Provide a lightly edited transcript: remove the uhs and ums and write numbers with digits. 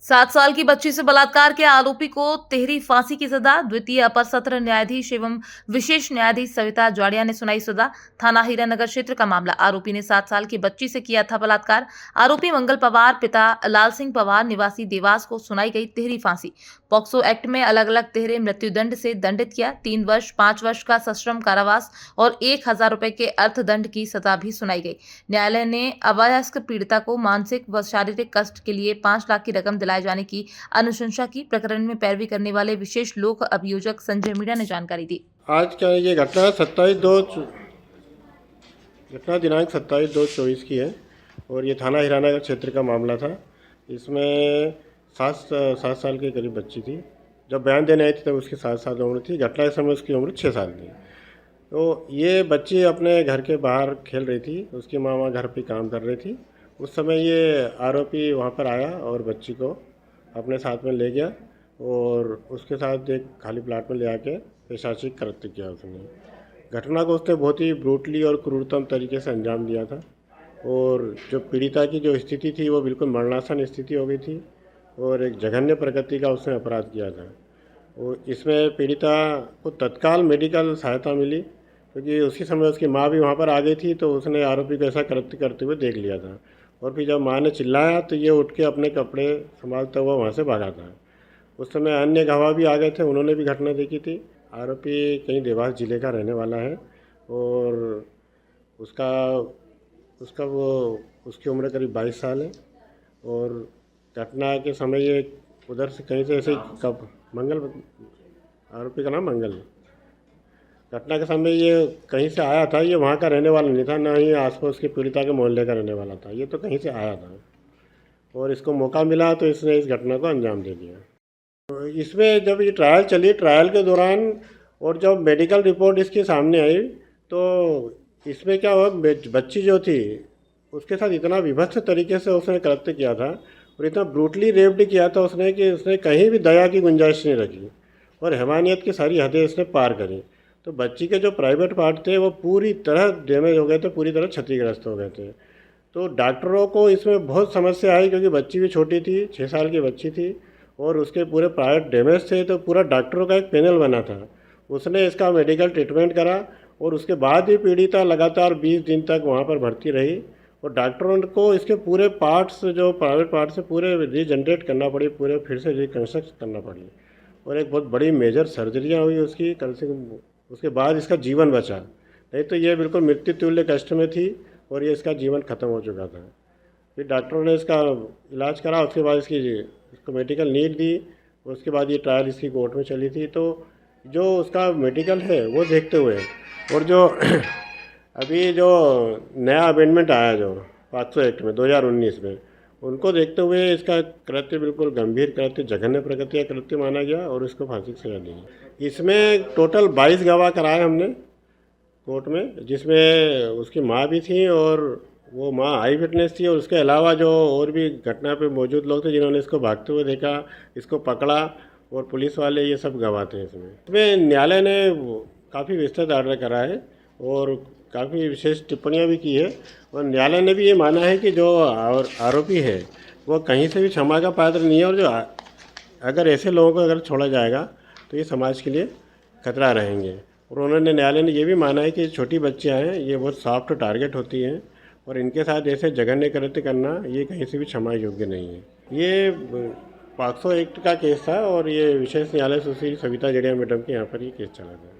7 साल की बच्ची से बलात्कार के आरोपी को तिहरी फांसी की सजा। द्वितीय अपर सत्र न्यायाधीश एवं विशेष न्यायाधीश सविता जाड़िया ने सुनाई सजा। थाना हीरानगर क्षेत्र का मामला। आरोपी ने 7 साल की बच्ची से किया था बलात्कार। आरोपी मंगल पवार पिता लाल सिंह पवार निवासी देवास को सुनाई गई तिहरी फांसी। पॉक्सो एक्ट में अलग अलग तिहरे मृत्युदंड से दंडित किया। 3 वर्ष 5 वर्ष का सश्रम कारावास और 1,000 रुपए के अर्थदंड की सजा भी सुनाई गई। न्यायालय ने अवयस्क पीड़िता को मानसिक व शारीरिक कष्ट के लिए 5 लाख की रकम दिलाए जाने की अनुशंसा की। प्रकरण में पैरवी करने वाले विशेष लोक अभियोजक संजय मीणा ने जानकारी दी। आज क्या ये घटना 27/2/24 की है और ये थाना हीरानगर क्षेत्र का मामला था। इसमें सात साल के करीब बच्ची थी। जब बयान देने आई थी तब उसकी 7 साल उम्र थी। घटना के समय उसकी उम्र 6 साल थी। तो ये बच्ची अपने घर के बाहर खेल रही थी। उसकी माँ वहाँ घर पे काम कर रही थी। उस समय ये आरोपी वहाँ पर आया और बच्ची को अपने साथ में ले गया और उसके साथ एक खाली प्लाट में ले आके पेशाची कृत्य किया उसने। घटना को उसने बहुत ही ब्रूटली और क्रूरतम तरीके से अंजाम दिया था और जो पीड़िता की जो स्थिति थी वो बिल्कुल मरणासन स्थिति हो गई थी और एक जघन्य प्रकृति का उसने अपराध किया था। और इसमें पीड़िता को तत्काल मेडिकल सहायता मिली क्योंकि उसी समय उसकी माँ भी वहाँ पर आ गई थी। तो उसने आरोपी को ऐसा कृत्य करते हुए देख लिया था और फिर जब माँ ने चिल्लाया तो ये उठ के अपने कपड़े संभालता हुआ वहाँ से भागा था। उस समय अन्य गवाह भी आ गए थे, उन्होंने भी घटना देखी थी। आरोपी कहीं देवास जिले का रहने वाला है और उसका उसका वो उसकी उम्र करीब 22 साल है और घटना के समय ये उधर से कहीं से ऐसे कब मंगल आरोपी का नाम मंगल है। घटना के समय ये कहीं से आया था। ये वहाँ का रहने वाला नहीं था, ना ही आसपास के पीड़िता के मोहल्ले का रहने वाला था। ये तो कहीं से आया था और इसको मौका मिला तो इसने इस घटना को अंजाम दे दिया। तो इसमें जब ये ट्रायल चली, ट्रायल के दौरान और जब मेडिकल रिपोर्ट इसके सामने आई तो इसमें क्या हुआ, बच्ची जो थी उसके साथ इतना विभत्स तरीके से उसने कृत्य किया था और इतना ब्रूटली रेप्ड किया था उसने कि उसने कहीं भी दया की गुंजाइश नहीं रखी और हैवानियत की सारी हदें इसने पार करी। तो बच्ची के जो प्राइवेट पार्ट थे वो पूरी तरह डैमेज हो गए थे, पूरी तरह क्षतिग्रस्त हो गए थे। तो डॉक्टरों को इसमें बहुत समस्या आई क्योंकि बच्ची भी छोटी थी, 6 साल की बच्ची थी और उसके पूरे पार्ट डैमेज थे। तो पूरा डॉक्टरों का एक पैनल बना था, उसने इसका मेडिकल ट्रीटमेंट करा और उसके बाद भी पीड़िता लगातार 20 दिन तक वहाँ पर भर्ती रही और डॉक्टरों को इसके पूरे पार्ट्स जो प्राइवेट पार्ट्स से पूरे रीजनरेट करना पड़ी, पूरे फिर से रिकन्स्ट्रक्ट करना पड़ी और एक बहुत बड़ी मेजर सर्जरियाँ हुई उसकी कम से कम। उसके बाद इसका जीवन बचा, नहीं तो ये बिल्कुल मृत्यु तुल्य कष्ट में थी और ये इसका जीवन ख़त्म हो चुका था। फिर डॉक्टरों ने इसका इलाज करा, उसके बाद इसको मेडिकल नीड दी। उसके बाद ये ट्रायल इसकी कोर्ट में चली थी। तो जो उसका मेडिकल है वो देखते हुए और जो अभी जो नया अमेंडमेंट आया जो पॉक्सो एक्ट में 2019 में, उनको देखते हुए इसका कृत्य बिल्कुल गंभीर कृत्य, जघन्य प्रकृति का कृत्य माना गया और इसको फांसी की सजा दी। इसमें टोटल 22 गवाह कराए हमने कोर्ट में, जिसमें उसकी माँ भी थी और वो माँ आई विटनेस थी और उसके अलावा जो और भी घटना पे मौजूद लोग थे जिन्होंने इसको भागते हुए देखा, इसको पकड़ा और पुलिस वाले, ये सब गवाह थे। इसमें न्यायालय ने काफ़ी विस्तृत ऑर्डर करा है और काफ़ी विशेष टिप्पणियां भी की है और न्यायालय ने भी ये माना है कि जो आरोपी है वो कहीं से भी क्षमा का पात्र नहीं है और जो अगर ऐसे लोगों को अगर छोड़ा जाएगा तो ये समाज के लिए खतरा रहेंगे। और उन्होंने न्यायालय ने ये भी माना है कि छोटी बच्चियां हैं, ये बहुत सॉफ्ट टारगेट होती हैं और इनके साथ ऐसे जघन्य कृत्य करना ये कहीं से भी क्षमा योग्य नहीं है। ये पॉक्सो एक्ट का केस था और ये विशेष न्यायालय सुश्री सविता जाड़िया मैडम के यहाँ पर ये केस चला था।